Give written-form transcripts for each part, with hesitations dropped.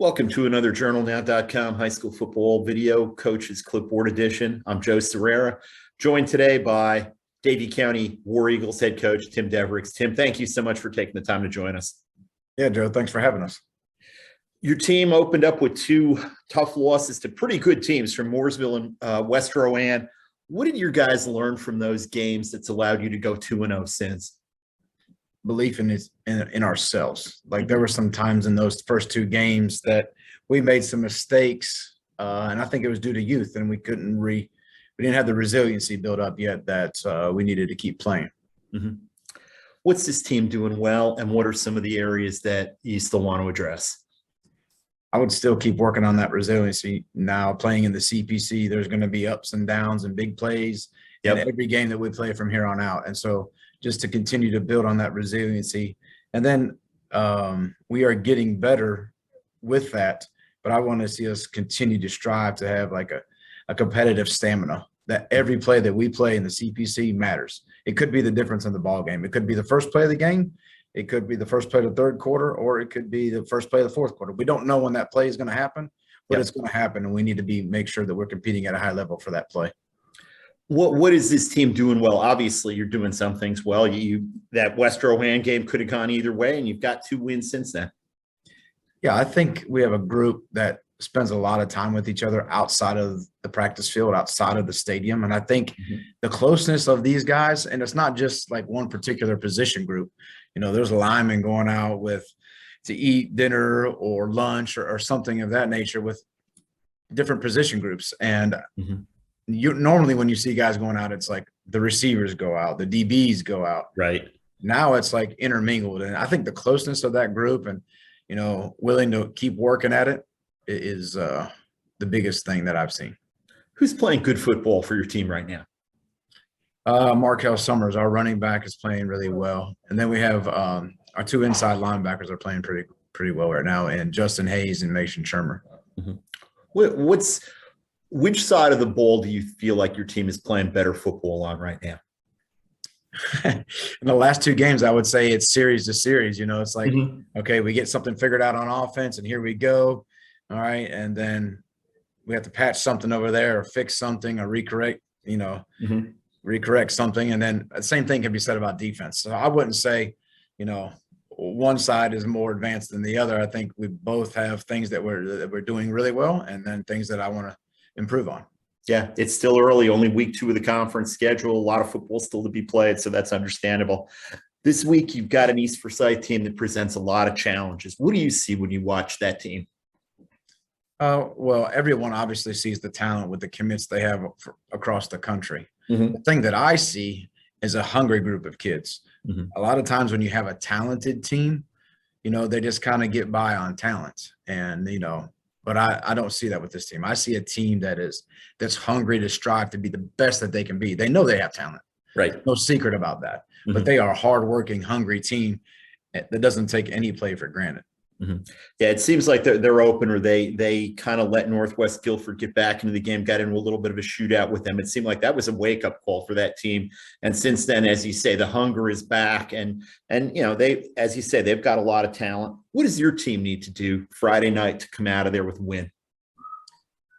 Welcome to another JournalNow.com high school football video coaches clipboard edition. I'm Joe Serrera, joined today by Davie County War Eagles head coach Tim Devericks. Tim, thank you so much for taking the time to join us. Yeah, Joe, thanks for having us. Your team opened up with two tough losses to pretty good teams from Mooresville and West Rowan. What did your guys learn from those games that's allowed you to go 2-0 since? Belief in ourselves. Like there were some times in those first two games that we made some mistakes, and I think it was due to youth, and we didn't have the resiliency built up yet that we needed to keep playing. Mm-hmm. What's this team doing well, and what are some of the areas that you still want to address? I would still keep working on that resiliency. Now playing in the CPC, there's going to be ups and downs and big plays in every game that we play from here on out, and so just to continue to build on that resiliency. And then we are getting better with that, but I want to see us continue to strive to have like a competitive stamina, that every play that we play in the CPC matters. It could be the difference in the ball game. It could be the first play of the game. It could be the first play of the third quarter, or it could be the first play of the fourth quarter. We don't know when that play is going to happen, but it's going to happen, and we need to make sure that we're competing at a high level for that play. What is this team doing well? Obviously, you're doing some things well. That West Rowan game could have gone either way, and you've got 2 wins since then. Yeah, I think we have a group that spends a lot of time with each other outside of the practice field, outside of the stadium. And I think the closeness of these guys, and it's not just like one particular position group. You know, there's linemen going out to eat dinner or lunch or something of that nature with different position groups. And normally when you see guys going out, it's like the receivers go out, the DBs go out. Right. Now it's like intermingled. And I think the closeness of that group and, you know, willing to keep working at it is the biggest thing that I've seen. Who's playing good football for your team right now? Markel Summers, our running back, is playing really well. And then we have our 2 inside linebackers are playing pretty well right now, and Justin Hayes and Mason Shermer. Which side of the ball do you feel like your team is playing better football on right now? In the last 2 games, I would say it's series to series. You know, it's like, okay, we get something figured out on offense, and here we go. All right. And then we have to patch something over there or fix something or recorrect something. And then the same thing can be said about defense. So I wouldn't say, you know, one side is more advanced than the other. I think we both have things that we're doing really well, and then things that I want to improve on. Yeah, it's still early, only week 2 of the conference schedule, a lot of football still to be played, so that's understandable. This week, you've got an East Forsyth team that presents a lot of challenges. What do you see when you watch that team? Well, everyone obviously sees the talent with the commits they have across the country. The thing that I see is a hungry group of kids. A lot of times when you have a talented team, you know, they just kind of get by on talent, and, you know, but I don't see that with this team. I see a team that's hungry to strive to be the best that they can be. They know they have talent. Right. No secret about that. But they are a hardworking, hungry team that doesn't take any play for granted. Yeah, it seems like their opener, they kind of let Northwest Guilford get back into the game, got into a little bit of a shootout with them. It seemed like that was a wake-up call for that team. And since then, as you say, the hunger is back. And you know, as you say, they've got a lot of talent. What does your team need to do Friday night to come out of there with a win?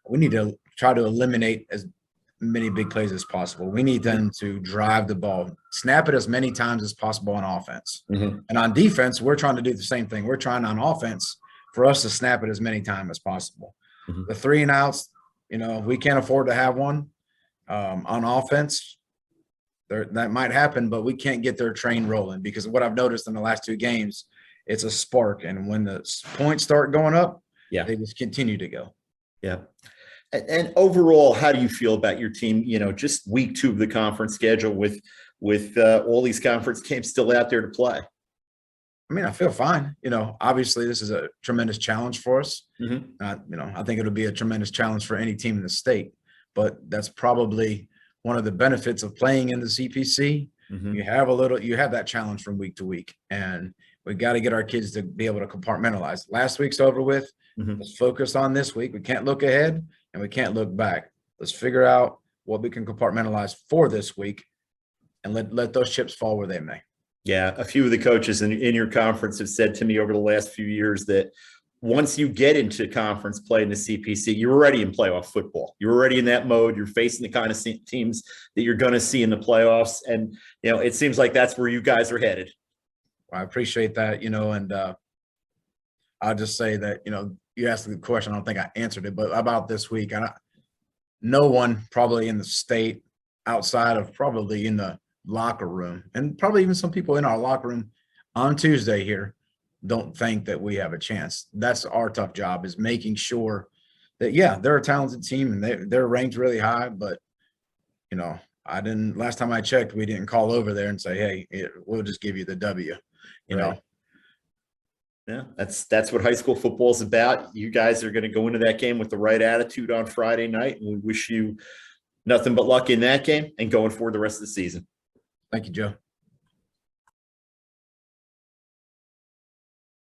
We need to try to eliminate as many big plays as possible. We need them to drive the ball, snap it as many times as possible on offense. And on defense, we're trying to do the same thing. We're trying on offense for us to snap it as many times as possible. The 3 and outs, you know, we can't afford to have one on offense. That might happen, but we can't get their train rolling, because what I've noticed in the last 2 games, it's a spark. And when the points start going up, they just continue to go. Yeah. And overall, how do you feel about your team? You know, just week 2 of the conference schedule with all these conference games still out there to play. I mean, I feel fine. You know, obviously this is a tremendous challenge for us. You know, I think it'll be a tremendous challenge for any team in the state, but that's probably one of the benefits of playing in the CPC. You have that challenge from week to week, and we got to get our kids to be able to compartmentalize. Last week's over with. Let's focus on this week. We can't look ahead and we can't look back. Let's figure out what we can compartmentalize for this week, and let those chips fall where they may. Yeah, a few of the coaches in your conference have said to me over the last few years that once you get into conference play in the CPC, you're already in playoff football. You're already in that mode. You're facing the kind of teams that you're going to see in the playoffs. And, it seems like that's where you guys are headed. I appreciate that, and I'll just say that, you asked the question. I don't think I answered it, but about this week, no one probably in the state outside of probably in the locker room, and probably even some people in our locker room on Tuesday here, don't think that we have a chance. That's our tough job, is making sure that, yeah, they're a talented team and they're ranked really high, but last time I checked, we didn't call over there and say, hey, we'll just give you the W, Right. Yeah, that's what high school football is about. You guys are going to go into that game with the right attitude on Friday night, and we wish you nothing but luck in that game and going forward the rest of the season. Thank you, Joe.